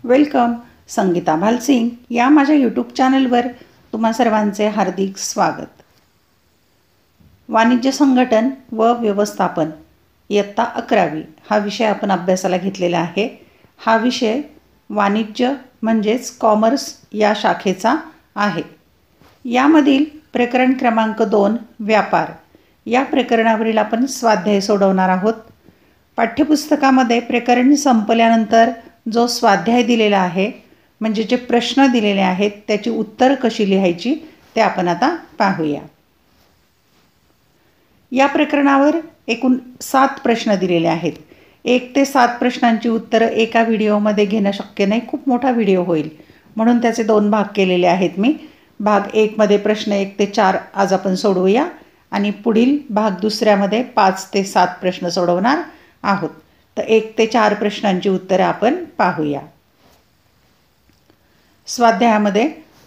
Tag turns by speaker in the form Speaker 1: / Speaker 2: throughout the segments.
Speaker 1: Welcome. Sangeeta Bhalsingh या माझ्या YouTube चॅनलवर तुम्हा सर्वांचे हार्दिक स्वागत. वाणिज्य संघटन व व्यवस्थापन इयत्ता 11वी हा विषय आपण अभ्यासाला घेतलेला आहे. हा विषय वाणिज्य म्हणजेच कॉमर्स या शाखेचा आहे. यामधील प्रकरण क्रमांक 2 व्यापार या प्रकरणावरील आपण स्वाध्याय सोडवणार आहोत. पाठ्यपुस्तकामध्ये प्रकरण संपल्यानंतर जो स्वाध्याय दिलेला आहे म्हणजे जे प्रश्न दिलेले आहेत त्याची उत्तर कशी लिहायची ते आपण आता पाहूया. या प्रकरणावर एकूण 7 प्रश्न दिलेले आहेत. 1 ते 7 प्रश्नांची उत्तरं एका व्हिडिओमध्ये घेणं शक्य नाही, खूप मोठा व्हिडिओ होईल, म्हणून त्याचे 2 भाग केलेले आहेत मी. भाग 1 मध्ये प्रश्न 1 ते 4 आज आपण सोडवूया आणि पुढील भाग 2मध्ये 5 ते 7 प्रश्न सोडवणार आहोत. तर 1 ते 4 प्रश्नांची उत्तरं आपण पाहूया. स्वाध्यायामध्ये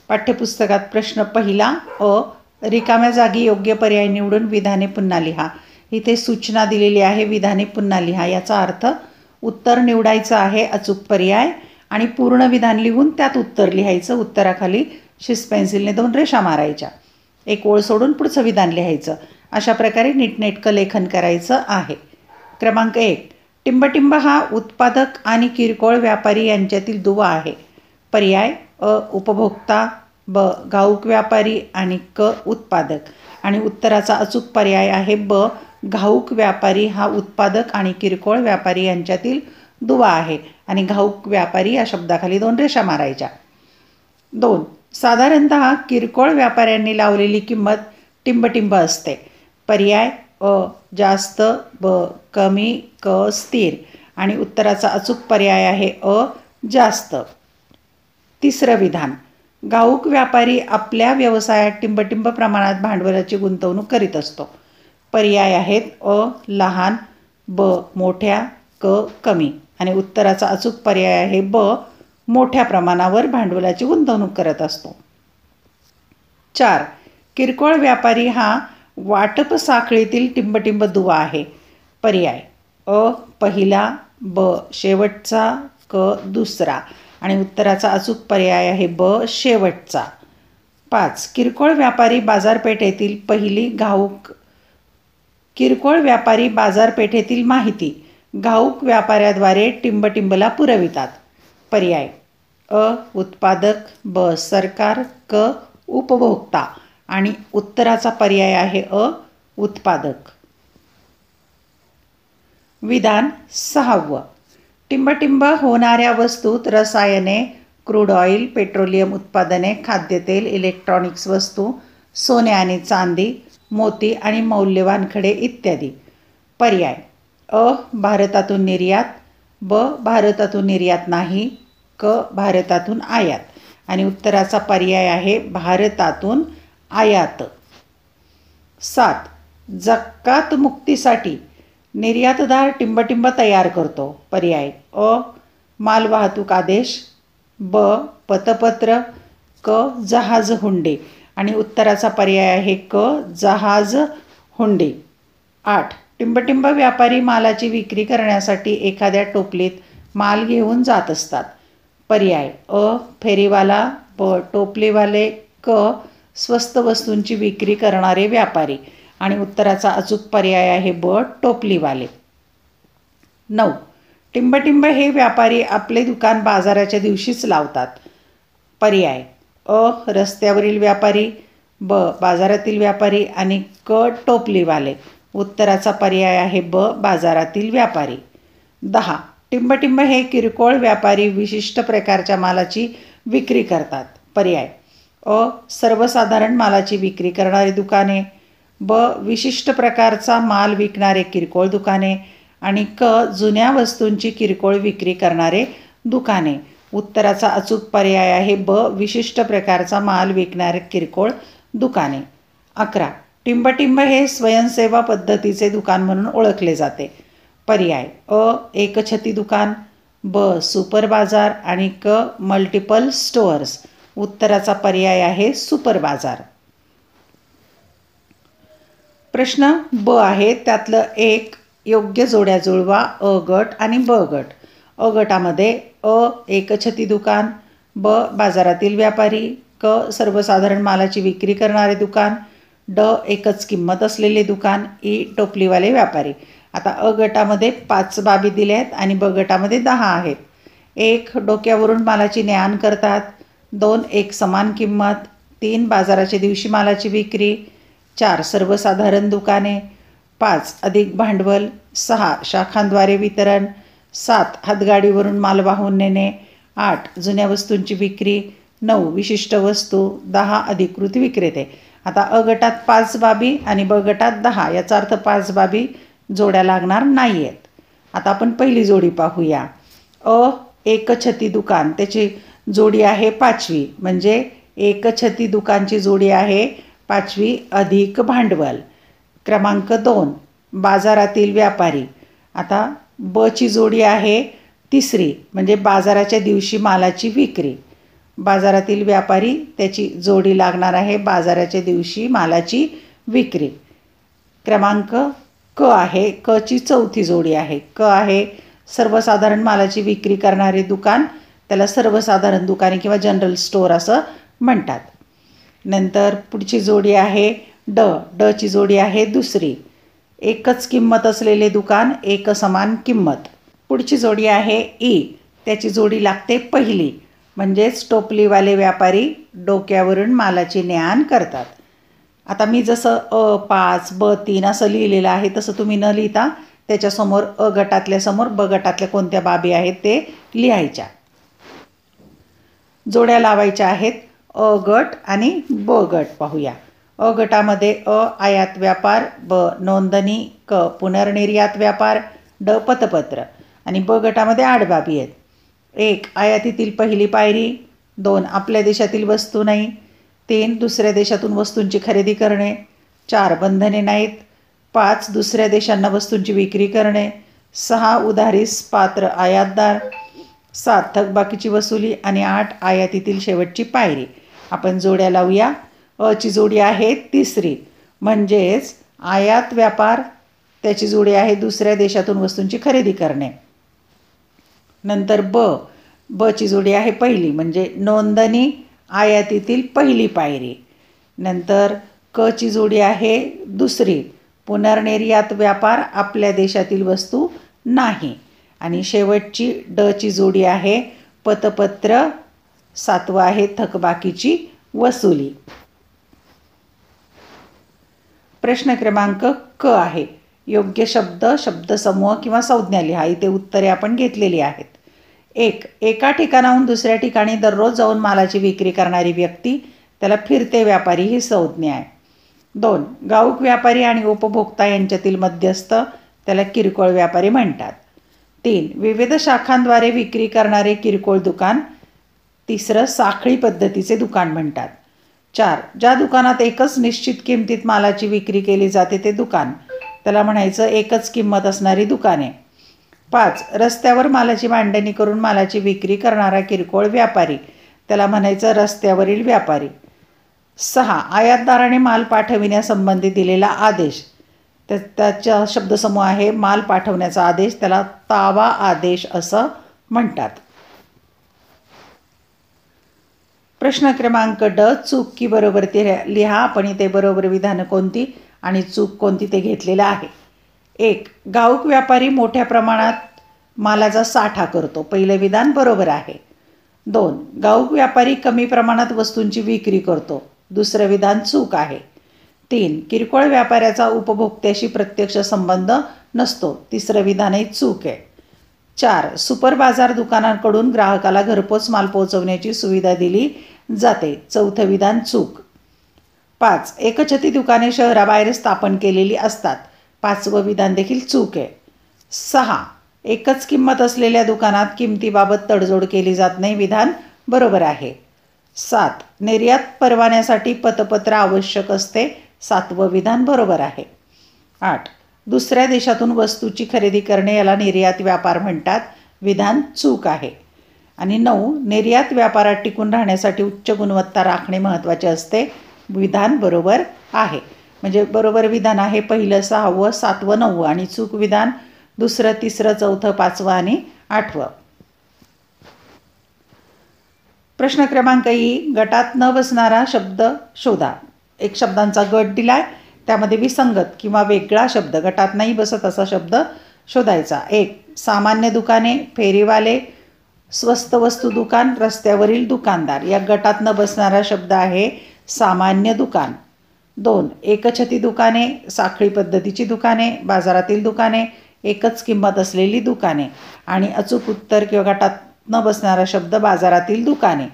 Speaker 1: पाठ्यपुस्तकात प्रश्न पहिला रिकाम्या जागी योग्य पर्याय निवडून विधाने पुन्हा लिहा. इथे सूचना दिलेली आहे, विधाने पुन्हा लिहा. याचा अर्थ उत्तर निवडायचं आहे अचूक पर्याय आणि पूर्ण विधान लिहून त्यात उत्तर लिहायचं. उत्तराखाली शिस पेन्सिलने 2 रेषा मारायच्या, एक ओळ सोडून पुढचं विधान लिहायचं. अशा प्रकारे नीटनेटकं लेखन करायचं आहे. क्रमांक 1, टिंबटिंब हा उत्पादक आणि किरकोळ व्यापारी यांच्यातील दुवा आहे. पर्याय उपभोक्ता, ब घाऊक व्यापारी आणि क उत्पादक. आणि उत्तराचा अचूक पर्याय आहे ब घाऊक व्यापारी हा उत्पादक आणि किरकोळ व्यापारी यांच्यातील दुवा आहे. आणि घाऊक व्यापारी या शब्दाखाली 2 रेषा मारायच्या. 2, साधारणतः किरकोळ व्यापाऱ्यांनी लावलेली किंमत टिंबटिंब असते. पर्याय जास्त, ब कमी, क स्थिर. आणि उत्तराचा अचूक पर्याय आहे जास्त. 3रं विधान, घाऊक व्यापारी आपल्या व्यवसायात टिंबटिंब प्रमाणात भांडवलाची गुंतवणूक करीत असतो. पर्याय आहेत लहान, ब मोठ्या, क कमी. आणि उत्तराचा अचूक पर्याय आहे ब मोठ्या प्रमाणावर भांडवलाची गुंतवणूक करत असतो. 4, किरकोळ व्यापारी हा वाटप साखळीतील टिंबटिंब दुवा आहे. पर्याय पहिला, ब शेवटचा, क दुसरा. आणि उत्तराचा अचूक पर्याय आहे ब शेवटचा. 5, किरकोळ व्यापारी बाजारपेठेतील माहिती घाऊक व्यापाऱ्याद्वारे टिंबटिंबला पुरवितात. पर्याय उत्पादक, ब सरकार, क उपभोक्ता. आणि उत्तराचा पर्याय आहे उत्पादक. विधान 6, टिंबटिंब होणाऱ्या वस्तूत रसायने, क्रूड ऑइल, पेट्रोलियम उत्पादने, खाद्यतेल, इलेक्ट्रॉनिक्स वस्तू, सोने आणि चांदी, मोती आणि मौल्यवान खडे इत्यादी. पर्याय भारतातून निर्यात, ब भारतातून निर्यात नाही, क भारतातून आयात. आणि उत्तराचा पर्याय आहे भारतातून आयात. 7, जकात मुक्तीसाठी निर्यातदार टिंबटिंब तयार करतो. पर्याय मालवाहतूक आदेश, ब पतपत्र, क जहाज हुंडी. आणि उत्तराचा पर्याय आहे क जहाज हुंडी. 8, टिंबटिंब व्यापारी मालाची विक्री करण्यासाठी एखाद्या टोपलीत माल घेऊन जात असतात. पर्याय फेरीवाला, ब टोपलीवाले, क स्वस्त वस्तूंची विक्री करणारे व्यापारी. आणि उत्तराचा अचूक पर्याय आहे ब टोपलीवाले. 9, टिंबटिंब हे व्यापारी आपले दुकान बाजाराच्या दिवशीच लावतात. पर्याय रस्त्यावरील व्यापारी, ब बाजारातील व्यापारी आणि क टोपलीवाले. उत्तराचा पर्याय आहे ब बाजारातील व्यापारी. 10, टिंबटिंब हे किरकोळ व्यापारी विशिष्ट प्रकारच्या मालाची विक्री करतात. पर्याय सर्वसाधारण मालाची विक्री करणारी दुकाने, ब विशिष्ट प्रकारचा माल विकणारे किरकोळ दुकाने. आणि क जुन्या वस्तूंची किरकोळ विक्री करणारे दुकाने. उत्तराचा अचूक पर्याय आहे ब विशिष्ट प्रकारचा माल विकणारे किरकोळ दुकाने. 11, टिंबटिंब हे स्वयंसेवा पद्धतीचे दुकान म्हणून ओळखले जाते. पर्याय एकछती दुकान, ब सुपर बाजार आणि क मल्टिपल स्टोअर्स. उत्तराचा पर्याय आहे सुपर बाजार. प्रश्न ब आहे त्यातलं 1 योग्य जोड्या जुळवा, अ गट आणि ब गट. अ गटामध्ये एकछती दुकान, ब बाजारातील व्यापारी, क सर्वसाधारण मालाची विक्री करणारे दुकान, ड एकच किंमत असलेले दुकान, ई टोपलीवाले व्यापारी. आता अ गटामध्ये 5 बाबी दिल्या आहेत आणि ब गटामध्ये 10 आहेत. 1 डोक्यावरून मालाची ने आण करतात. 2 एक समान किंमत. 3 बाजाराच्या दिवशी मालाची विक्री. 4 सर्वसाधारण दुकाने. 5 अधिक भांडवल. 6 शाखांद्वारे वितरण. 7 हातगाडीवरून माल वाहून नेणे. 8 जुन्या वस्तूंची विक्री. 9 विशिष्ट वस्तू. 10 अधिकृत विक्रेते. आता अ गटात 5 बाबी आणि ब गटात 10, याचा अर्थ 5 बाबी जोड्या लागणार नाही आहेत. आता आपण पहिली जोडी पाहूया. एकछती दुकान, त्याची जोडी आहे 5वी, म्हणजे एकछती दुकानची जोडी आहे 5वी अधिक भांडवल. क्रमांक 2 बाजारातील व्यापारी. आता ब ची जोडी आहे 3री, म्हणजे बाजाराच्या दिवशी मालाची विक्री. बाजारातील व्यापारी, त्याची जोडी लागणार आहे बाजाराच्या दिवशी मालाची विक्री. क्रमांक क आहे, क ची 4थी जोडी आहे. क आहे सर्वसाधारण मालाची विक्री करणारे दुकान, त्याला सर्वसाधारण दुकाने किंवा जनरल स्टोअर असं म्हणतात. नंतर पुढची जोडी आहे ड. ड ची जोडी आहे 2री. एकच किंमत असलेले दुकान, एक समान किंमत. पुढची जोडी आहे ई. त्याची जोडी लागते 1ली, म्हणजेच टोपलीवाले व्यापारी डोक्यावरून मालाची ने आण करतात. आता मी जसं अ5 ब3 असं लिहिलेलं आहे तसं तुम्ही न लिहिता त्याच्यासमोर अ गटातल्या समोर ब गटातल्या कोणत्या बाबी आहेत ते लिहायच्या. जोड्या लावायच्या आहेत अ गट आणि ब गट. पाहूया. अ गटामध्ये अ आयात व्यापार, ब नोंदणी, क पुनर्निर्यात व्यापार, ड पतपत्र. आणि ब गटामध्ये 8 बाबी आहेत. 1 आयातीतील पहिली पायरी. 2 आपल्या देशातील वस्तू नाही. 3 दुसऱ्या देशातून वस्तूंची खरेदी करणे. 4 बंधने नाहीत. 5 दुसऱ्या देशांना वस्तूंची विक्री करणे. 6 उधारीस पात्र आयातदार. 7 थकबाकीची वसुली. आणि 8 आयातीतील शेवटची पायरी. आपण जोड्या लावूया. अ ची जोडी आहे 3री, म्हणजेच आयात व्यापार, त्याची जोडी आहे दुसऱ्या देशातून वस्तूंची खरेदी करणे. नंतर ब ची जोडी आहे 1ली, म्हणजे नोंदणी, आयातीतील पहिली पायरी. नंतर क ची जोडी आहे 2री, पुनर्निर्यात व्यापार, आपल्या देशातील वस्तू नाही. आणि शेवटची ड ची जोडी आहे पतपत्र, 7वं आहे थकबाकीची वसुली. प्रश्न क्रमांक क आहे. योग्य शब्द, शब्दसमूह किंवा संज्ञा लिहा. इथे उत्तरे आपण घेतलेली आहेत. 1 एका ठिकाणाहून दुसऱ्या ठिकाणी दररोज जाऊन मालाची विक्री करणारी व्यक्ती, त्याला फिरते व्यापारी ही संज्ञा आहे. 2 घाऊक व्यापारी आणि उपभोक्ता यांच्यातील मध्यस्थ, त्याला किरकोळ व्यापारी म्हणतात. 3 विविध शाखांद्वारे विक्री करणारे किरकोळ दुकान, 3रं साखळी पद्धतीचे दुकान म्हणतात. 4 ज्या दुकानात एकच निश्चित किमतीत मालाची विक्री केली जाते ते दुकान, त्याला म्हणायचं एकच किंमत असणारी दुकाने. 5 रस्त्यावर मालाची मांडणी करून मालाची विक्री करणारा किरकोळ व्यापारी, त्याला म्हणायचं रस्त्यावरील व्यापारी. 6 आयातदाराने माल पाठविण्यासंबंधी दिलेला आदेश, त्याचा शब्दसमूह आहे माल पाठवण्याचा आदेश, त्याला ताबा आदेश असं म्हणतात. प्रश्न क्रमांक ड. चूक की बरोबर ते लिहा. आपण इथे बरोबर विधानं कोणती आणि चूक कोणती ते घेतलेलं आहे. 1 घाऊक व्यापारी मोठ्या प्रमाणात मालाचा साठा करतो. पहिलं विधान बरोबर आहे. 2 घाऊक व्यापारी कमी प्रमाणात वस्तूंची विक्री करतो. दुसरं विधान चूक आहे. 3 किरकोळ व्यापाऱ्याचा उपभोक्त्याशी प्रत्यक्ष संबंध नसतो. तिसरं विधानही चूक आहे. 4 सुपर बाजार दुकानांकडून ग्राहकाला घरपोच माल पोहोचवण्याची सुविधा दिली जाते. चौथं विधान चूक. 5 एकछती दुकाने शहराबाहेर स्थापन केलेली असतात. 5वं विधान देखील चूक आहे. 6 एकच किंमत असलेल्या दुकानात किमतीबाबत तडजोड केली जात नाही. विधान बरोबर आहे. 7 निर्यात परवान्यासाठी पतपत्र आवश्यक असते. 7वं विधान बरोबर आहे. 8 दुसऱ्या देशातून वस्तूची खरेदी करणे याला निर्यात व्यापार म्हणतात. विधान चूक आहे. आणि 9 निर्यात व्यापारात टिकून राहण्यासाठी उच्च गुणवत्ता राखणे महत्त्वाचे असते. विधान बरोबर आहे. म्हणजे बरोबर विधान आहे 1, 6, 7, 9 आणि चूक विधान 2, 3, 4, 5 आणि 8. प्रश्न क्रमांक ई, गटात न बसणारा शब्द शोधा. एक शब्दांचा गट दिलाय, त्यामध्ये विसंगत किंवा वेगळा शब्द, गटात नाही बसत असा शब्द शोधायचा. एक, सामान्य दुकाने, फेरीवाले, स्वस्त वस्तू दुकान, रस्त्यावरील दुकानदार. या गटात न बसणारा शब्द आहे सामान्य दुकान. 2, एकछती दुकाने, साखळी पद्धतीची दुकाने, बाजारातील दुकाने, एकच किंमत असलेली दुकाने. आणि अचूक उत्तर किंवा गटात न बसणारा शब्द बाजारातील दुकाने.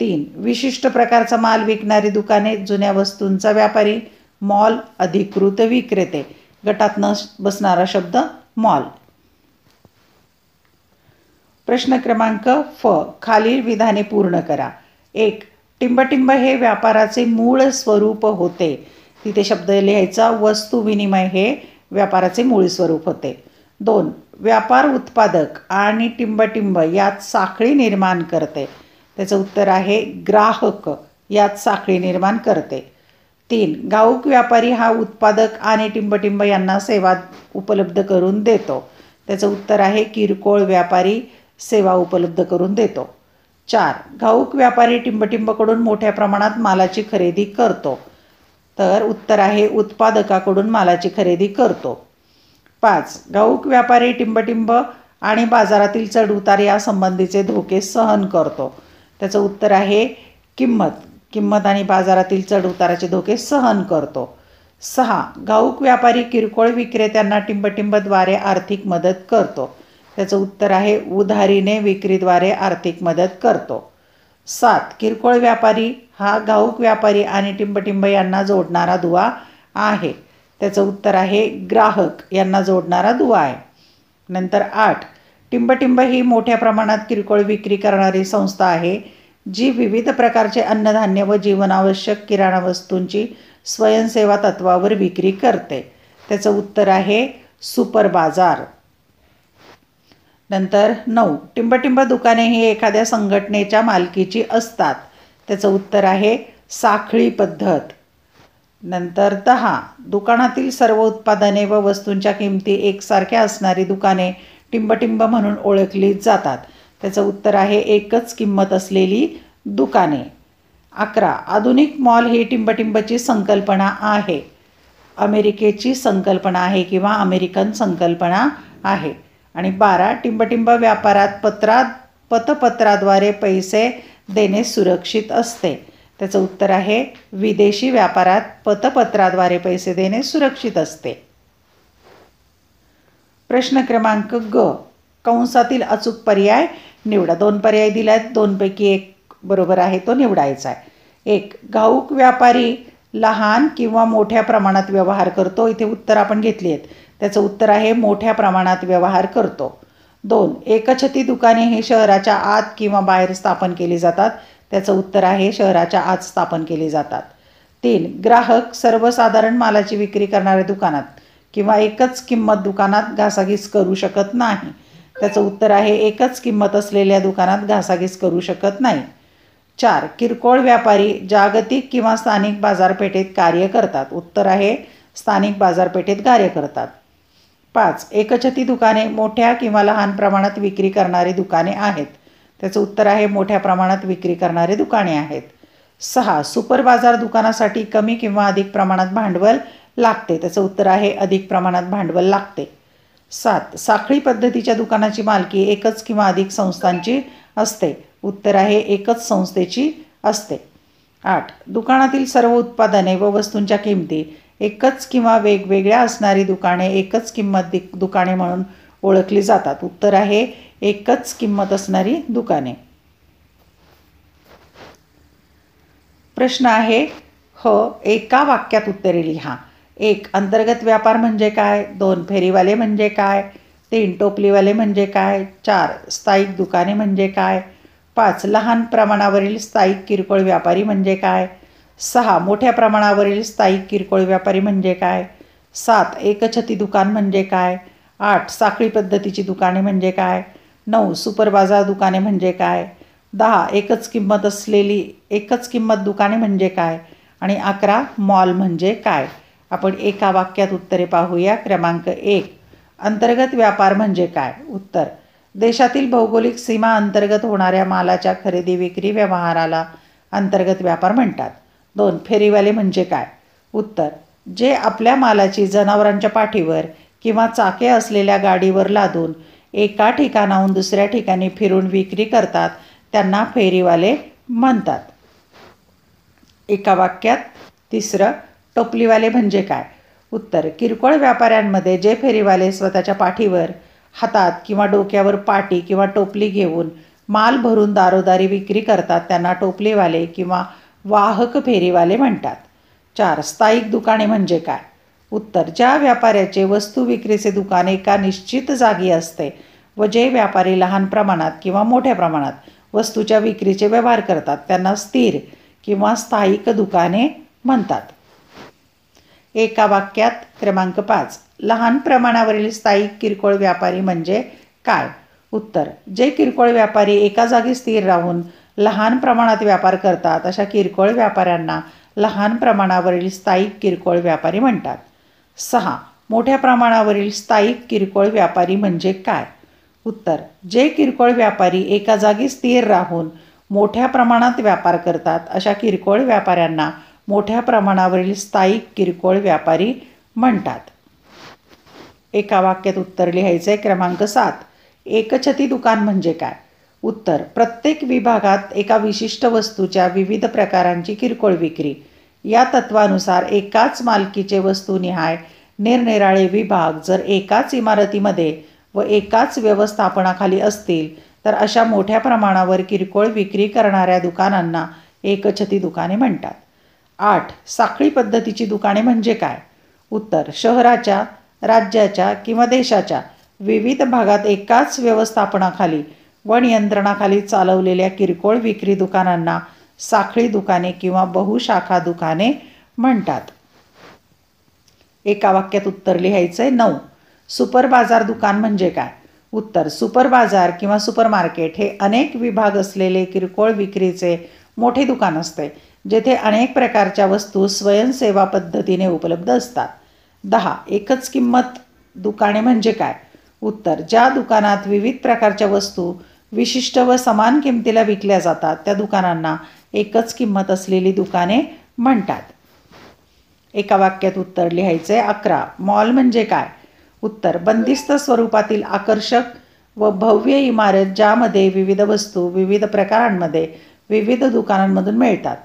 Speaker 1: 3, विशिष्ट प्रकारचा माल विकणारी दुकाने, जुन्या वस्तूंचा व्यापारी, मॉल, अधिकृत विक्रेते. गटात न बसणारा शब्द मॉल. प्रश्न क्रमांक फ, खालील विधाने पूर्ण करा. 1, टिंबटिंब हे व्यापाराचे मूळ स्वरूप होते. तिथे शब्द लिहायचा, वस्तू विनिमय हे व्यापाराचे मूळ स्वरूप होते. 2, व्यापार उत्पादक आणि टिंबटिंब यात साखळी निर्माण करते. त्याचं उत्तर आहे ग्राहक यात साखळी निर्माण करते. 3, घाऊक व्यापारी हा उत्पादक आणि टिंबटिंब यांना सेवा उपलब्ध करून देतो. त्याचं उत्तर आहे किरकोळ व्यापारी सेवा उपलब्ध करून देतो. 4, घाऊक व्यापारी टिंबटिंबकडून मोठ्या प्रमाणात मालाची खरेदी करतो. तर उत्तर आहे उत्पादकाकडून मालाची खरेदी करतो. 5, घाऊक व्यापारी टिंबटिंब आणि बाजारातील चढउतार या संबंधीचे धोके सहन करतो. त्याचं उत्तर आहे किंमत आणि बाजारातील चढउताराचे धोके सहन करतो. 6, घाऊक व्यापारी किरकोळ विक्रेत्यांना टिंबटिंबद्वारे आर्थिक मदत करतो. त्याचं उत्तर आहे उधारीने विक्रीद्वारे आर्थिक मदत करतो. 7, किरकोळ व्यापारी हा घाऊक व्यापारी आणि टिंबटिंब यांना जोडणारा दुवा आहे. त्याचं उत्तर आहे ग्राहक यांना जोडणारा दुवा आहे. नंतर 8, टिंबटिंब ही मोठ्या प्रमाणात किरकोळ विक्री करणारी संस्था आहे, जी विविध प्रकारचे अन्नधान्य व जीवनावश्यक किराणा वस्तूंची स्वयंसेवा तत्वावर विक्री करते. त्याचं उत्तर आहे सुपर बाजार. नंतर 9, टिंबटिंब दुकाने ही एखाद्या संघटनेच्या मालकीची असतात. त्याचं उत्तर आहे साखळी पद्धत. नंतर 10, दुकानातील सर्व उत्पादने व वस्तूंच्या किमती एकसारख्या असणारी दुकाने टिंबटिंब म्हणून ओळखली जातात. त्याचं उत्तर आहे एकच किंमत असलेली दुकाने. 11, आधुनिक मॉल ही टिंबटिंबची संकल्पना आहे, अमेरिकेची संकल्पना आहे किंवा अमेरिकन संकल्पना आहे. आणि 12, टिंबटिंब व्यापारात पतपत्राद्वारे पैसे देणे सुरक्षित असते. त्याचं उत्तर आहे विदेशी व्यापारात पतपत्राद्वारे पैसे देणे सुरक्षित असते. प्रश्न क्रमांक ग, कंसातील अचूक पर्याय निवडा. 2 पर्याय दिल्यात, 2 पैकी 1 बरोबर आहे तो निवडायचा आहे. 1, घाऊक व्यापारी लहान किंवा मोठ्या प्रमाणात व्यवहार करतो. इथे उत्तर आपण घेतली आहेत. त्याचं उत्तर आहे मोठ्या प्रमाणात व्यवहार करतो. 2, एकछती दुकाने ही शहराच्या आत किंवा बाहेर स्थापन केली जातात. त्याचं उत्तर आहे शहराच्या आत स्थापन केली जातात. 3, ग्राहक सर्वसाधारण मालाची विक्री करणाऱ्या दुकानात किंवा एकच किंमत दुकानात घासाघीस करू शकत नाही. त्याचं उत्तर आहे एकच किंमत असलेल्या दुकानात घासाघीस करू शकत नाही. 4, किरकोळ व्यापारी जागतिक किंवा स्थानिक बाजारपेठेत कार्य करतात. उत्तर आहे स्थानिक बाजारपेठेत कार्य करतात. 5, एकछती दुकाने मोठ्या किंवा लहान प्रमाणात विक्री करणारी दुकाने आहेत. त्याचं उत्तर आहे मोठ्या प्रमाणात विक्री करणारे दुकाने आहेत. 6, सुपर बाजार दुकानासाठी कमी किंवा अधिक प्रमाणात भांडवल लागते. त्याचं उत्तर आहे अधिक प्रमाणात भांडवल लागते. 7, साखळी पद्धतीच्या दुकानाची मालकी एकच किंवा अधिक संस्थांची असते. उत्तर आहे एकच संस्थेची असते. 8, दुकानातील सर्व उत्पादने व वस्तूंच्या किमती एकच किंवा वेगवेगळ्या असणारी दुकाने एकच किंमत दुकाने म्हणून ओळखली जातात. उत्तर आहे एकच किंमत असणारी दुकाने. प्रश्न आहे एका वाक्यात उत्तरे लिहा. 1, अंतर्गत व्यापार म्हणजे काय? 2, फेरीवाले म्हणजे काय? 3, टोपलीवाले म्हणजे काय? 4, स्थायिक दुकाने म्हणजे काय? 5, लहान प्रमाणावरील स्थायिक किरकोळ व्यापारी म्हणजे काय? 6, मोठ्या प्रमाणावरील स्थायिक किरकोळ व्यापारी म्हणजे काय? 7, एकछती दुकान म्हणजे काय? 8, साखळी पद्धतीची दुकाने म्हणजे काय? 9, सुपर बाजार दुकाने म्हणजे काय? 10, एकच किंमत दुकाने म्हणजे काय? आणि 11, मॉल म्हणजे काय? आपण एका वाक्यात उत्तरे पाहूया. क्रमांक 1, अंतर्गत व्यापार म्हणजे काय? उत्तर, देशातील भौगोलिक सीमा अंतर्गत होणाऱ्या मालाच्या खरेदी विक्री व्यवहाराला अंतर्गत व्यापार म्हणतात. 2. फेरीवाले म्हणजे काय? उत्तर: जे आपल्या मालाची जनावरांच्या पाठीवर किंवा चाके असलेल्या गाडीवर लादून एका ठिकाणाहून दुसऱ्या ठिकाणी फिरून विक्री करतात त्यांना फेरीवाले म्हणतात. एका वाक्यात. 3. टोपलीवाले म्हणजे काय? उत्तर: किरकोळ व्यापाऱ्यांमध्ये जे फेरीवाले स्वतःच्या पाठीवर, हातात किंवा डोक्यावर पाटी किंवा टोपली घेऊन माल भरून दारोदारी विक्री करतात त्यांना टोपलीवाले किंवा वाहक फेरीवाले म्हणतात. 4. स्थायिक दुकाने म्हणजे काय? उत्तर: ज्या व्यापाऱ्याचे वस्तू विक्रीचे दुकान एका निश्चित जागी असते व जे व्यापारी लहान प्रमाणात किंवा मोठ्या प्रमाणात वस्तूच्या विक्रीचे व्यवहार करतात त्यांना स्थिर किंवा स्थायिक दुकाने म्हणतात. एका वाक्यात. क्रमांक 5. लहान प्रमाणावरील स्थायिक किरकोळ व्यापारी म्हणजे काय? उत्तर: जे किरकोळ व्यापारी एका जागी स्थिर राहून लहान प्रमाणात व्यापार करतात अशा किरकोळ व्यापाऱ्यांना लहान प्रमाणावरील स्थायिक किरकोळ व्यापारी म्हणतात. 6. मोठ्या प्रमाणावरील स्थायिक किरकोळ व्यापारी म्हणजे काय? उत्तर: जे किरकोळ व्यापारी एका जागी स्थिर राहून मोठ्या प्रमाणात व्यापार करतात अशा किरकोळ व्यापाऱ्यांना मोठ्या प्रमाणावरील स्थायिक किरकोळ व्यापारी म्हणतात. एका वाक्यात उत्तर लिहायचं आहे. क्रमांक 7. एकछती दुकान म्हणजे काय? उत्तर: प्रत्येक विभागात एका विशिष्ट वस्तूच्या विविध प्रकारांची किरकोळ विक्री. या तत्वानुसार एकाच मालकीचे वस्तूनिहाय निरनिराळे विभाग जर एकाच इमारतीमध्ये व एकाच व्यवस्थापनाखाली असतील तर अशा मोठ्या प्रमाणावर किरकोळ विक्री करणाऱ्या दुकानांना एकछती दुकाने म्हणतात. 8. साखळी पद्धतीची दुकाने म्हणजे काय? उत्तर: शहराच्या, राज्याच्या किंवा देशाच्या विविध भागात एकाच व्यवस्थापनाखाली व नियंत्रणाखाली चालवलेल्या किरकोळ विक्री दुकानांना साखळी दुकाने किंवा बहुशाखा दुकाने म्हणतात. एका वाक्यात उत्तर लिहायचं आहे. 9. सुपर बाजार दुकान म्हणजे काय? उत्तर: सुपर बाजार किंवा सुपर मार्केट हे अनेक विभाग असलेले किरकोळ विक्रीचे मोठे दुकान असते जेथे अनेक प्रकारच्या वस्तू स्वयंसेवा पद्धतीने उपलब्ध असतात. 10. एकच किंमत दुकाने म्हणजे काय? उत्तर: ज्या दुकानात विविध प्रकारच्या वस्तू विशिष्ट व समान किमतीला विकल्या जातात त्या दुकानांना एकच किंमत असलेली दुकाने म्हणतात. एका वाक्यात उत्तर लिहायचे. 11. मॉल म्हणजे काय? उत्तर: बंदिस्त स्वरूपातील आकर्षक व भव्य इमारत ज्यामध्ये विविध वस्तू विविध प्रकारांमध्ये विविध दुकानांमधून मिळतात.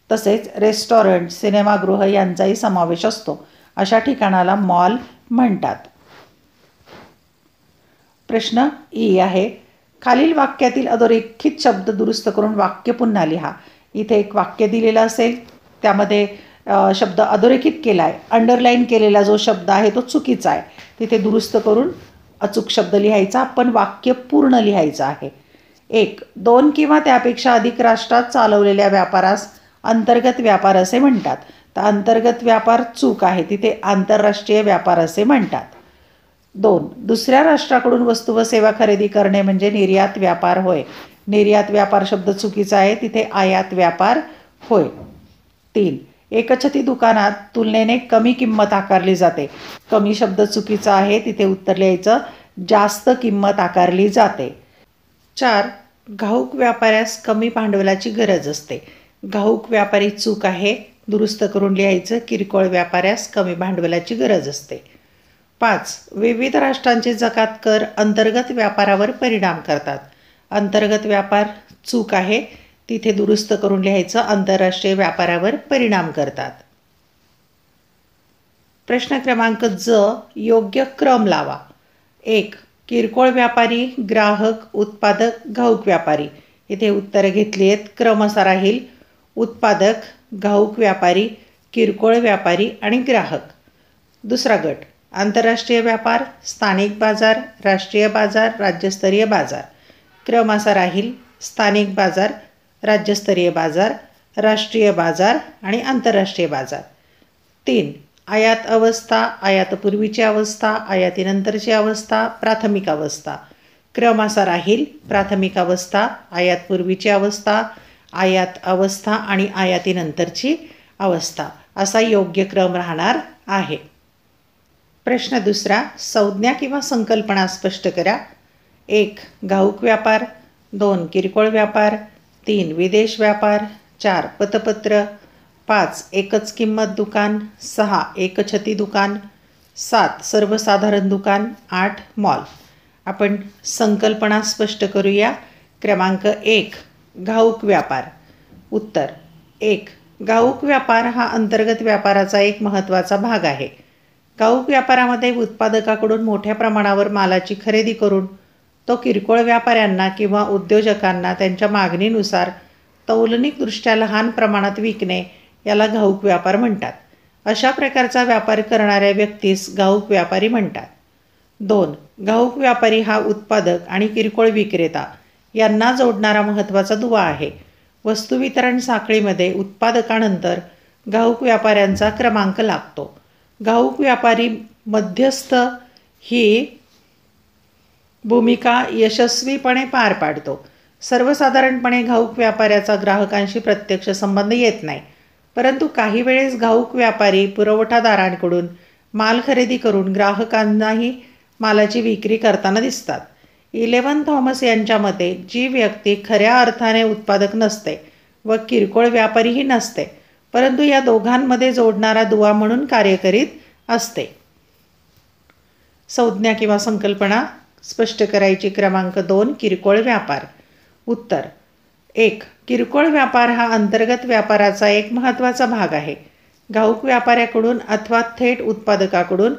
Speaker 1: तसेच रेस्टॉरंट, सिनेमागृह यांचाही समावेश असतो अशा ठिकाणाला मॉल म्हणतात. प्रश्न ई आहे. खालील वाक्यातील अधोरेखित शब्द दुरुस्त करून वाक्य पुन्हा लिहा. इथे एक वाक्य दिलेलं असेल त्यामध्ये शब्द अधोरेखित केला आहे. अंडरलाईन केलेला जो शब्द आहे तो चुकीचा आहे. तिथे दुरुस्त करून अचूक शब्द लिहायचा. पण वाक्य पूर्ण लिहायचं आहे. 1. 2 किंवा त्यापेक्षा अधिक राष्ट्रात चालवलेल्या व्यापारास अंतर्गत व्यापार असे म्हणतात. तर अंतर्गत व्यापार चूक आहे. तिथे आंतरराष्ट्रीय व्यापार असे म्हणतात. 2. दुसऱ्या राष्ट्राकडून वस्तू व सेवा खरेदी करणे म्हणजे निर्यात व्यापार होय. निर्यात व्यापार शब्द चुकीचा आहे. तिथे आयात व्यापार होय. 3. एकछती दुकानात तुलनेने कमी किंमत आकारली जाते. कमी शब्द चुकीचा आहे. तिथे उत्तर लिहायचं जास्त किंमत आकारली जाते. 4. घाऊक व्यापाऱ्यास कमी भांडवलाची गरज असते. घाऊक व्यापारी चूक आहे. दुरुस्त करून लिहायचं किरकोळ व्यापाऱ्यास कमी भांडवलाची गरज असते. 5. विविध राष्ट्रांचे जकात कर अंतर्गत व्यापारावर परिणाम करतात. अंतर्गत व्यापार चूक आहे. तिथे दुरुस्त करून लिहायचं आंतरराष्ट्रीय व्यापारावर परिणाम करतात. प्रश्न क्रमांक ज. योग्य क्रम लावा. 1. किरकोळ व्यापारी, ग्राहक, उत्पादक, घाऊक व्यापारी. इथे उत्तरं घेतली आहेत. क्रम असा राहील उत्पादक, घाऊक व्यापारी, किरकोळ व्यापारी आणि ग्राहक. दुसरा गट आंतरराष्ट्रीय व्यापार, स्थानिक बाजार, राष्ट्रीय बाजार, राज्यस्तरीय बाजार. क्रम असा राहील स्थानिक बाजार, राज्यस्तरीय बाजार, राष्ट्रीय बाजार आणि आंतरराष्ट्रीय बाजार. 3. आयात अवस्था, आयातपूर्वीची अवस्था, आयातीनंतरची अवस्था, प्राथमिक अवस्था. क्रम असा राहील प्राथमिक अवस्था, आयातपूर्वीची अवस्था, आयात अवस्था आणि आयातीनंतरची अवस्था असा योग्य क्रम राहणार आहे. प्रश्न दुसरा. संज्ञा किंवा संकल्पना स्पष्ट करा. 1. घाऊक व्यापार. 2. किरकोळ व्यापार. 3. विदेश व्यापार. 4. पतपत्र. 5. एकच किंमत दुकान. 6. एकछती दुकान. 7. सर्वसाधारण दुकान. 8. मॉल. आपण संकल्पना स्पष्ट करूया. क्रमांक 1. घाऊक व्यापार. उत्तर. 1. घाऊक व्यापार हा अंतर्गत व्यापाराचा एक महत्त्वाचा भाग आहे. घाऊक व्यापारामध्ये उत्पादकाकडून मोठ्या प्रमाणावर मालाची खरेदी करून तो किरकोळ व्यापाऱ्यांना किंवा उद्योजकांना त्यांच्या मागणीनुसार तौलनिकदृष्ट्या लहान प्रमाणात विकणे याला घाऊक व्यापार म्हणतात. अशा प्रकारचा व्यापार करणाऱ्या व्यक्तीस घाऊक व्यापारी म्हणतात. 2. घाऊक व्यापारी हा उत्पादक आणि किरकोळ विक्रेता यांना जोडणारा महत्त्वाचा दुवा आहे. वस्तू वितरण साखळीमध्ये उत्पादकानंतर घाऊक व्यापाऱ्यांचा क्रमांक लागतो. घाऊक व्यापारी मध्यस्थ ही भूमिका यशस्वीपणे पार पाडतो. सर्वसाधारणपणे घाऊक व्यापाऱ्याचा ग्राहकांशी प्रत्यक्ष संबंध येत नाही, परंतु काही वेळेस घाऊक व्यापारी पुरवठादारांकडून माल खरेदी करून ग्राहकांनाही मालाची विक्री करताना दिसतात. इलेव्हन थॉमस यांच्या मते जी व्यक्ती खऱ्या अर्थाने उत्पादक नसते व किरकोळ व्यापारीही नसते, परंतु या दोघांमध्ये जोडणारा दुवा म्हणून कार्य करीत असते. संज्ञा किंवा संकल्पना स्पष्ट करायची. क्रमांक 2. किरकोळ व्यापार. उत्तर. 1. किरकोळ व्यापार हा अंतर्गत व्यापाराचा एक महत्त्वाचा भाग आहे. घाऊक व्यापाऱ्याकडून अथवा थेट उत्पादकाकडून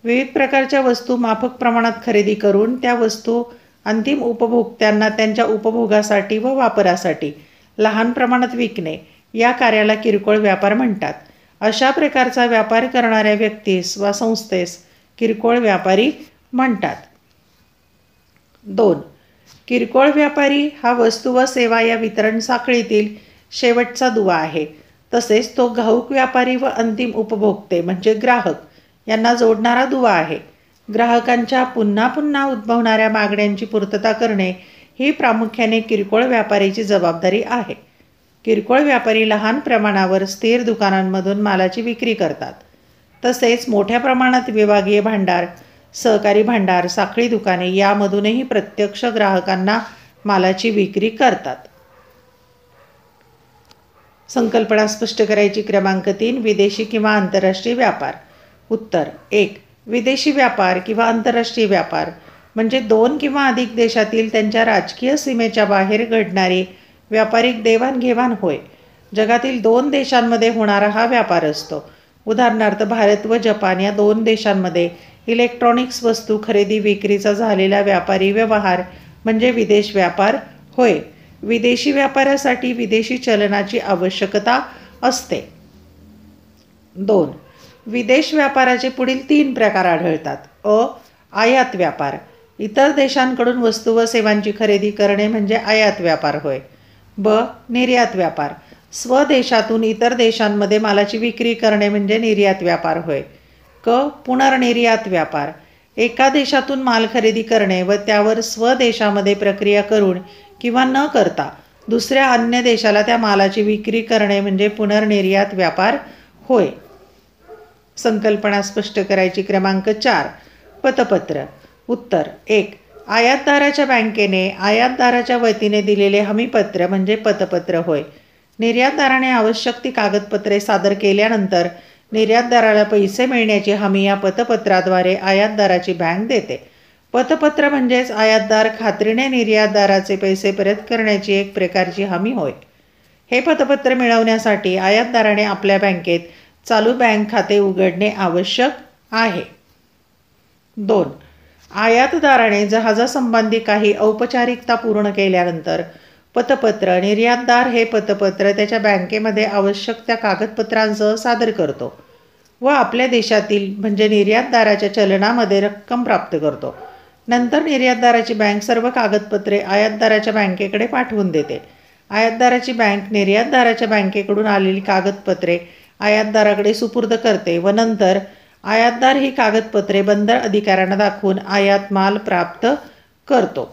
Speaker 1: विविध प्रकारच्या वस्तू माफक प्रमाणात खरेदी करून त्या वस्तू अंतिम उपभोक्त्यांना त्यांच्या उपभोगासाठी व वापरासाठी लहान प्रमाणात विकणे या कार्याला किरकोळ व्यापार म्हणतात. अशा प्रकारचा व्यापार करणाऱ्या व्यक्तीस वा संस्थेस किरकोळ व्यापारी म्हणतात. 2. किरकोळ व्यापारी हा वस्तू व सेवा या वितरण साखळीतील शेवटचा दुवा आहे. तसेच तो घाऊक व्यापारी व अंतिम उपभोक्ते म्हणजे ग्राहक यांना जोडणारा दुवा आहे. ग्राहकांच्या पुन्हा पुन्हा उद्भवणाऱ्या मागण्यांची पूर्तता करणे ही प्रामुख्याने किरकोळ व्यापारीची जबाबदारी आहे. किरकोळ व्यापारी लहान प्रमाणावर स्थिर दुकानांमधून मालाची विक्री करतात. तसेच मोठ्या प्रमाणात विभागीय भांडार, सहकारी भांडार, साखळी दुकाने यामधूनही प्रत्यक्ष ग्राहकांना मालाची विक्री करतात. संकल्पना स्पष्ट करायची. क्रमांक 3. विदेशी किंवा आंतरराष्ट्रीय व्यापार. उत्तर. 1. विदेशी व्यापार किंवा आंतरराष्ट्रीय व्यापार म्हणजे 2 किंवा अधिक देशातील त्यांच्या राजकीय सीमेच्या बाहेर घडणारी व्यापारिक देवाणघेवाण होय. जगातील 2 देशांमध्ये होणारा हा व्यापार असतो. उदाहरणार्थ भारत व जपान या 2 देशांमध्ये इलेक्ट्रॉनिक्स वस्तू खरेदी विक्रीचा झालेला व्यापारी व्यवहार म्हणजे विदेश व्यापार होय. विदेशी व्यापारासाठी विदेशी चलनाची आवश्यकता असते. 2. विदेश व्यापाराचे पुढील 3 प्रकार आढळतात. अ. आयात व्यापार. इतर देशांकडून वस्तू व सेवांची खरेदी करणे म्हणजे आयात व्यापार होय. ब. निर्यात व्यापार. स्वदेशातून इतर देशांमध्ये मालाची विक्री करणे म्हणजे निर्यात व्यापार होय. क. पुनर्निर्यात व्यापार. एका देशातून माल खरेदी करणे व त्यावर स्वदेशामध्ये प्रक्रिया करून किंवा न करता दुसऱ्या अन्य देशाला त्या मालाची विक्री करणे म्हणजे पुनर्निर्यात व्यापार होय. संकल्पना स्पष्ट करायची. क्रमांक 4. पतपत्र. उत्तर. 1. आयातदाराच्या बँकेने आयातदाराच्या वतीने दिलेले हमीपत्र म्हणजे पतपत्र होय. निर्यातदाराने आवश्यक ती कागदपत्रे सादर केल्यानंतर निर्यातदाराला पैसे मिळण्याची हमी या पतपत्राद्वारे आयातदाराची बँक देते. पतपत्र म्हणजेच आयातदार खात्रीने निर्यातदाराचे पैसे परत करण्याची एक प्रकारची हमी होय. हे पतपत्र मिळवण्यासाठी आयातदाराने आपल्या बँकेत चालू बँक खाते उघडणे आवश्यक आहे. 2. आयातदाराने जहाजासंबंधी काही औपचारिकता पूर्ण केल्यानंतर पतपत्र निर्यातदार हे पतपत्र त्याच्या बँकेमध्ये आवश्यक त्या कागदपत्रांसह सादर करतो व आपल्या देशातील म्हणजे निर्यातदाराच्या चलनामध्ये रक्कम प्राप्त करतो. नंतर निर्यातदाराची बँक सर्व कागदपत्रे आयातदाराच्या बँकेकडे पाठवून देते. आयातदाराची बँक निर्यातदाराच्या बँकेकडून आलेली कागदपत्रे आयातदाराकडे सुपूर्द करते व नंतर आयातदार ही कागदपत्रे बंदर अधिकाऱ्यांना दाखवून आयात माल प्राप्त करतो.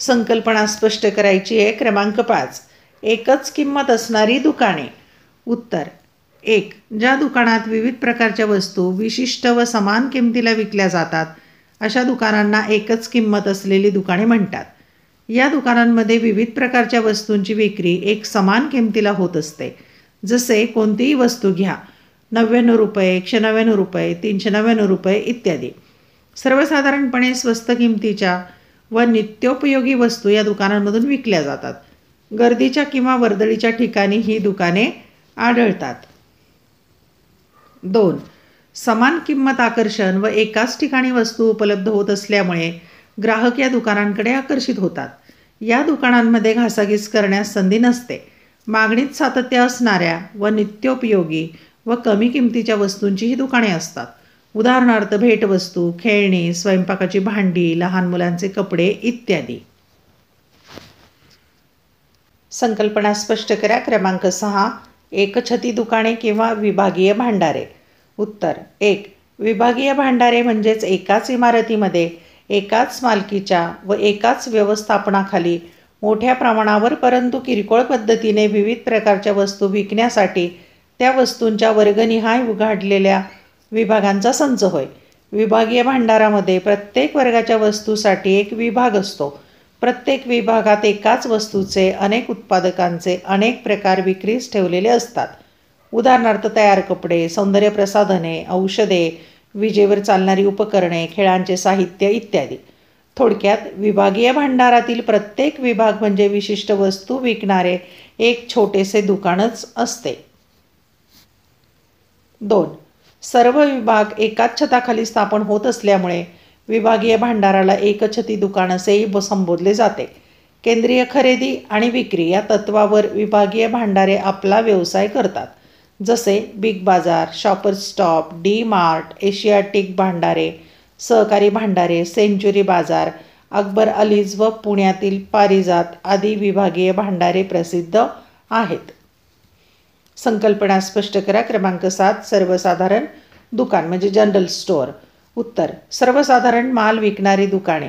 Speaker 1: संकल्पना स्पष्ट करायची आहे. क्रमांक 5. एकच किंमत असणारी दुकाने. उत्तर. 1. ज्या दुकानात विविध प्रकारच्या वस्तू विशिष्ट व समान किमतीला विकल्या जातात अशा दुकानांना एकच किंमत असलेली दुकाने म्हणतात. या दुकानांमध्ये विविध प्रकारच्या वस्तूंची विक्री एक समान किमतीला होत असते. जसे कोणतीही वस्तू घ्या, 99 रुपये, 199 रुपये, 399 रुपये इत्यादी. सर्वसाधारणपणे स्वस्त किमतीच्या व नित्योपयोगी वस्तू या दुकानांमधून विकल्या जातात. गर्दीच्या किंवा वर्दळीच्या ठिकाणी ही दुकाने आढळतात. 2. समान किंमत आकर्षण व एकाच ठिकाणी वस्तू उपलब्ध होत असल्यामुळे ग्राहक या दुकानांकडे आकर्षित होतात. या दुकानांमध्ये घासाघीस करण्यास संधी नसते. मागणीत सातत्य असणाऱ्या व नित्योपयोगी व कमी किमतीच्या वस्तूंची ही दुकाने असतात. उदाहरणार्थ भेटवस्तू, खेळणी, स्वयंपाकाची भांडी, लहान मुलांचे कपडे इत्यादी. संकल्पना स्पष्ट करा. क्रमांक 6. एकछती दुकाने किंवा विभागीय भांडारे. उत्तर 1. विभागीय भांडारे म्हणजेच एकाच इमारतीमध्ये एकाच मालकीच्या व एकाच व्यवस्थापनाखाली मोठ्या प्रमाणावर परंतु किरकोळ पद्धतीने विविध प्रकारच्या वस्तू विकण्यासाठी त्या वस्तूंच्या वर्गनिहाय उघडलेल्या विभागांचा संच होय. विभागीय भांडारामध्ये प्रत्येक वर्गाच्या वस्तूसाठी एक विभाग असतो. प्रत्येक विभागात एकाच वस्तूचे अनेक उत्पादकांचे अनेक प्रकार विक्रीस ठेवलेले असतात. उदाहरणार्थ तयार कपडे, सौंदर्य प्रसाधने, औषधे, विजेवर चालणारी उपकरणे, खेळांचे साहित्य इत्यादी. थोडक्यात विभागीय भांडारातील प्रत्येक विभाग म्हणजे विशिष्ट वस्तू विकणारे एक छोटेसे दुकानच असते. 2. सर्व विभाग एकाच छताखाली स्थापन होत असल्यामुळे विभागीय भांडाराला एकछती दुकान असेही संबोधले जाते. केंद्रीय खरेदी आणि विक्री या तत्वावर विभागीय भांडारे आपला व्यवसाय करतात. जसे बिग बाजार, shoppers stop, D mart, Asiatic Bhandare, सहकारी भांडारे, सेंच्युरी बाजार, अकबर अलीज व पुण्यातील पारिजात आदी विभागीय भांडारे प्रसिद्ध आहेत. संकल्पना स्पष्ट करा. क्रमांक 7. सर्वसाधारण दुकान म्हणजे जनरल स्टोअर. उत्तर सर्वसाधारण माल विकणारी दुकाने.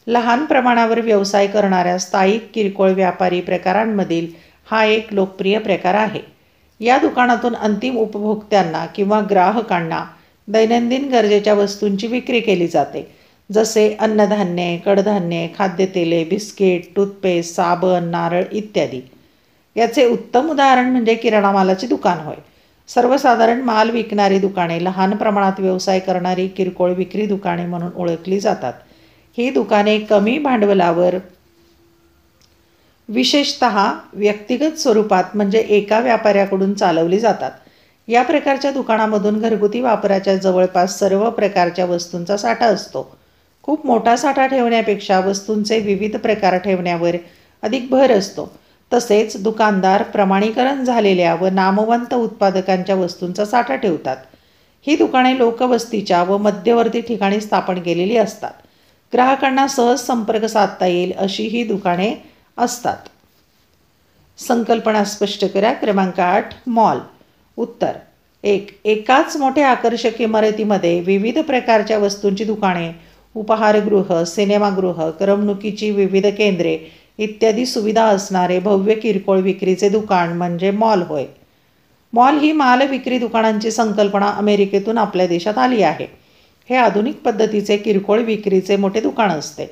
Speaker 1: लहान प्रमाणावर व्यवसाय करणाऱ्या स्थायिक किरकोळ व्यापारी प्रकारांमधील हा एक लोकप्रिय प्रकार आहे. या दुकानातून अंतिम उपभोक्त्यांना किंवा ग्राहकांना दैनंदिन गरजेच्या वस्तूंची विक्री केली जाते. जसे अन्नधान्ये, कडधान्ये, खाद्यतेले, बिस्किट, टूथपेस्ट, साबण, नारळ इत्यादी. याचे उत्तम उदाहरण म्हणजे किराणा मालाचे दुकान होय. सर्वसाधारण माल विकणारी दुकाने लहान प्रमाणात व्यवसाय करणारी किरकोळ विक्री दुकाने म्हणून ओळखली जातात. ही दुकाने कमी भांडवलावर विशेषतः व्यक्तिगत स्वरूपात म्हणजे एका व्यापाऱ्याकडून चालवली जातात. या प्रकारच्या दुकानामधून घरगुती वापराच्या जवळपास सर्व प्रकारच्या वस्तूंचा साठा असतो. खूप मोठा साठा ठेवण्यापेक्षा वस्तूंचे विविध प्रकार ठेवण्यावर अधिक भर असतो. तसेच दुकानदार प्रमाणीकरण झालेल्या व नामवंत उत्पादकांच्या वस्तूंचा साठा ठेवतात. ही दुकाने लोकवस्तीच्या व मध्यवर्ती ठिकाणी स्थापन केलेली असतात. ग्राहकांना सहज संपर्क साधता येईल अशी ही दुकाने असतात. संकल्पना स्पष्ट करा. क्रमांक 8. मॉल. उत्तर 1. एकाच मोठ्या आकर्षक इमारतीमध्ये विविध प्रकारच्या वस्तूंची दुकाने, उपहारगृह, सिनेमागृह, करमणुकीची विविध केंद्रे इत्यादी सुविधा असणारे भव्य किरकोळ विक्रीचे दुकान म्हणजे मॉल होय. मॉल ही माल विक्री दुकानांची संकल्पना अमेरिकेतून आपल्या देशात आली आहे. हे आधुनिक पद्धतीचे किरकोळ विक्रीचे मोठे दुकान असते.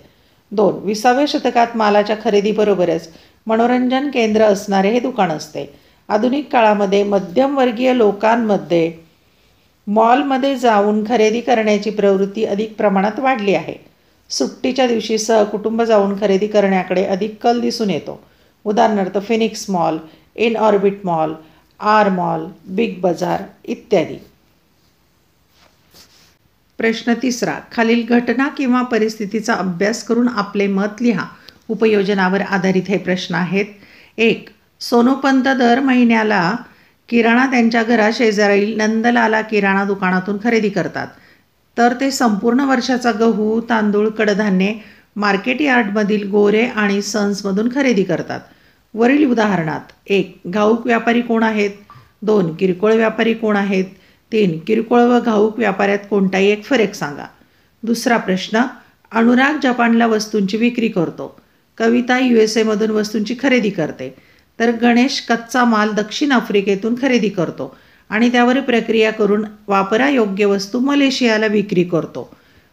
Speaker 1: 2. 20व्या शतकात मालाच्या खरेदीबरोबरच मनोरंजन केंद्र असणारे हे दुकान असते. आधुनिक काळामध्ये मध्यमवर्गीय लोकांमध्ये मॉलमध्ये जाऊन खरेदी करण्याची प्रवृत्ती अधिक प्रमाणात वाढली आहे. सुट्टीच्या दिवशी सहकुटुंब जाऊन खरेदी करण्याकडे अधिक कल दिसून येतो. उदाहरणार्थ Phoenix mall, Inorbit mall, R mall, Big Bazaar इत्यादी. प्रश्न 3. खालील घटना किंवा परिस्थितीचा अभ्यास करून आपले मत लिहा. उपयोजनावर आधारित हे प्रश्न आहेत. 1. सोनूपंत दर महिन्याला किराणा त्यांच्या घराशेजारील नंदलाला किराणा दुकानातून खरेदी करतात. तर ते संपूर्ण वर्षाचा गहू, तांदूळ, कडधान्ये मार्केट यार्डमधील गोरे आणि सन्समधून खरेदी करतात. वरील उदाहरणात 1. घाऊक व्यापारी कोण आहेत? 2. किरकोळ व्यापारी कोण आहेत? 3. किरकोळ व घाऊक व्यापाऱ्यात कोणताही एक फरक सांगा. दुसरा प्रश्न. अनुराग जपानला वस्तूंची विक्री करतो. कविता USA मधून वस्तूंची खरेदी करते. तर गणेश कच्चा माल दक्षिण आफ्रिकेतून खरेदी करतो आणि त्यावर प्रक्रिया करून वापरायोग्य वस्तू मलेशियाला विक्री करतो.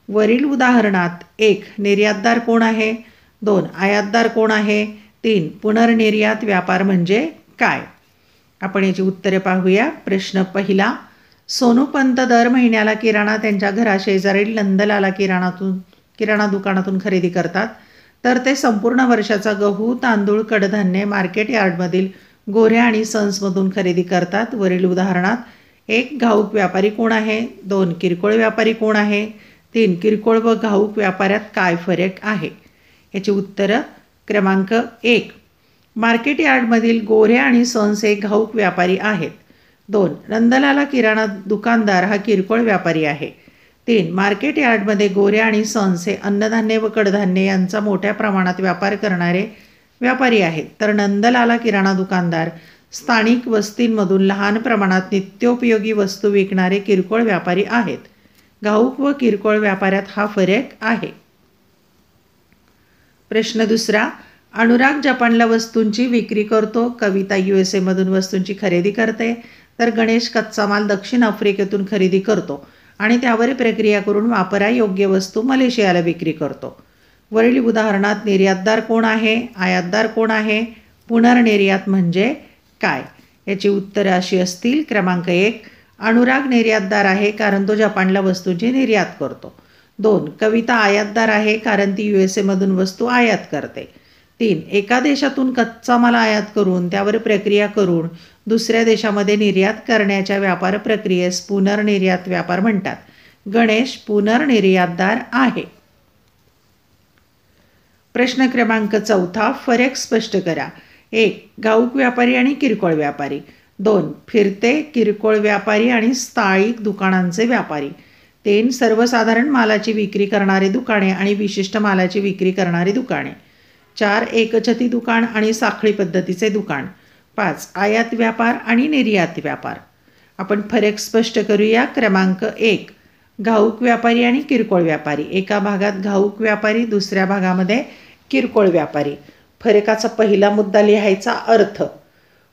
Speaker 1: वरील उदाहरणात 1. निर्यातदार कोण आहे? 2. आयातदार कोण आहे? 3. पुनर्निर्यात व्यापार म्हणजे काय? आपण याची उत्तरे पाहूया. प्रश्न पहिला. सोनूपंत दर महिन्याला किराणा त्यांच्या घराशेजारील नंदलाला किराणा दुकानातून खरेदी करतात, तर ते संपूर्ण वर्षाचा गहू, तांदूळ, कडधान्य मार्केट यार्डमधील गोऱ्या आणि सन्समधून खरेदी करतात. वरील उदाहरणात 1. घाऊक व्यापारी कोण आहे? 2. किरकोळ व्यापारी कोण आहे? 3. किरकोळ व घाऊक व्यापाऱ्यात काय फरक आहे? याची उत्तरं. क्रमांक 1. मार्केट यार्डमधील गोरे आणि सन्स हे घाऊक व्यापारी आहेत. 2. नंदलाला किराणा दुकानदार हा किरकोळ व्यापारी आहे. 3. मार्केट यार्डमध्ये गोरे आणि सन्स हे अन्नधान्य व कडधान्य यांचा मोठ्या प्रमाणात व्यापार करणारे व्यापारी आहेत, तर नंदलाला किराणा दुकानदार स्थानिक वस्तींमधून लहान प्रमाणात नित्योपयोगी वस्तू विकणारे किरकोळ व्यापारी आहेत. घाऊक व किरकोळ व्यापाऱ्यात हा फरक आहे. प्रश्न दुसरा. अनुराग जपानला वस्तूंची विक्री करतो, कविता USA मधून वस्तूंची खरेदी करते, तर गणेश कच्चा माल दक्षिण आफ्रिकेतून खरेदी करतो आणि त्यावर प्रक्रिया करून वापरायोग्य वस्तू मलेशियाला विक्री करतो. वरील उदाहरणात निर्यातदार कोण आहे? आयातदार कोण आहे? पुनर्निर्यात म्हणजे काय? याची उत्तरं अशी असतील. क्रमांक 1. अनुराग निर्यातदार आहे कारण तो जपानला वस्तूंची निर्यात करतो. 2. कविता आयातदार आहे कारण ती USA मधून वस्तू आयात करते. 3. एका देशातून कच्चा माल आयात करून त्यावर प्रक्रिया करून दुसऱ्या देशामध्ये निर्यात करण्याच्या व्यापार प्रक्रियेस पुनर्निर्यात व्यापार म्हणतात. गणेश पुनर्निर्यातदार आहे. प्रश्न क्रमांक 4. फरक स्पष्ट करा. 1. घाऊक व्यापारी आणि किरकोळ व्यापारी. 2. फिरते किरकोळ व्यापारी आणि स्थायिक दुकानांचे व्यापारी. 3. सर्वसाधारण मालाची विक्री करणारी दुकाने आणि विशिष्ट मालाची विक्री करणारी दुकाने. 4. एकछती दुकान आणि साखळी पद्धतीचे दुकान. 5. आयात व्यापार आणि निर्यात व्यापार. आपण फरक स्पष्ट करूया. क्रमांक 1. घाऊक व्यापारी आणि किरकोळ व्यापारी. एका भागात घाऊक व्यापारी, दुसऱ्या भागामध्ये किरकोळ व्यापारी. फरकाचा पहिला मुद्दा लिहायचा. अर्थ.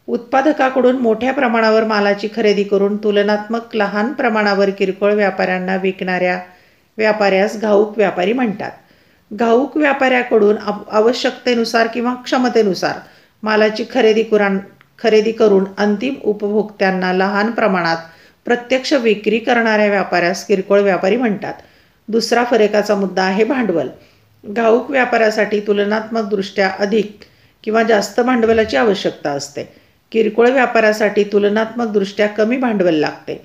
Speaker 1: उत्पादकाकडून मोठ्या प्रमाणावर मालाची खरेदी करून तुलनात्मक लहान प्रमाणावर किरकोळ व्यापाऱ्यांना विकणाऱ्या व्यापाऱ्यास घाऊक व्यापारी म्हणतात. घाऊक व्यापाऱ्याकडून आवश्यकतेनुसार किंवा क्षमतेनुसार मालाची खरेदी करून अंतिम उपभोक्त्यांना लहान प्रमाणात प्रत्यक्ष विक्री करणाऱ्या व्यापाऱ्यास किरकोळ व्यापारी म्हणतात. दुसरा फरकाचा मुद्दा आहे भांडवल. घाऊक व्यापाऱ्यासाठी तुलनात्मकदृष्ट्या अधिक किंवा जास्त भांडवलाची आवश्यकता असते. किरकोळ व्यापाऱ्यासाठी तुलनात्मकदृष्ट्या कमी भांडवल लागते.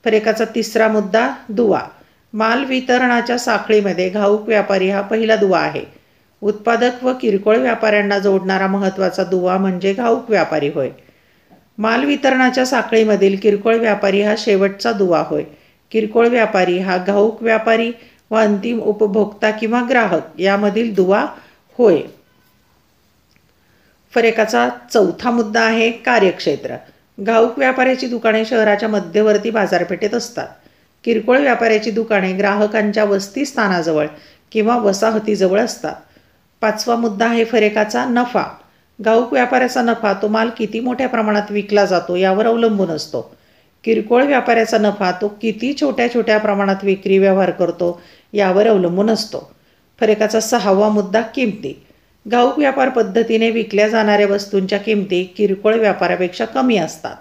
Speaker 1: फरकाचा तिसरा मुद्दा दुवा. माल वितरणाच्या साखळीमध्ये घाऊक व्यापारी हा पहिला दुवा आहे. उत्पादक व किरकोळ व्यापाऱ्यांना जोडणारा महत्त्वाचा दुवा म्हणजे घाऊक व्यापारी होय. माल वितरणाच्या साखळीमधील किरकोळ व्यापारी हा शेवटचा दुवा होय. किरकोळ व्यापारी हा घाऊक व्यापारी व अंतिम उपभोक्ता किंवा ग्राहक यामधील दुवा होय. फरकाचा चौथा मुद्दा आहे कार्यक्षेत्र. घाऊक व्यापाऱ्याची दुकाने शहराच्या मध्यवर्ती बाजारपेठेत असतात. किरकोळ व्यापाऱ्याची दुकाने ग्राहकांच्या वस्तीस्थानाजवळ किंवा वसाहतीजवळ असतात. पाचवा मुद्दा आहे फरकाचा नफा. घाऊक व्यापाऱ्याचा नफा तो माल किती मोठ्या प्रमाणात विकला जातो यावर अवलंबून असतो. किरकोळ व्यापाऱ्याचा नफा तो किती छोट्या छोट्या प्रमाणात विक्री व्यवहार करतो यावर अवलंबून असतो. फरकाचा सहावा मुद्दा किमती. घाऊक व्यापार पद्धतीने विकल्या जाणाऱ्या वस्तूंच्या किमती किरकोळ व्यापारापेक्षा कमी असतात.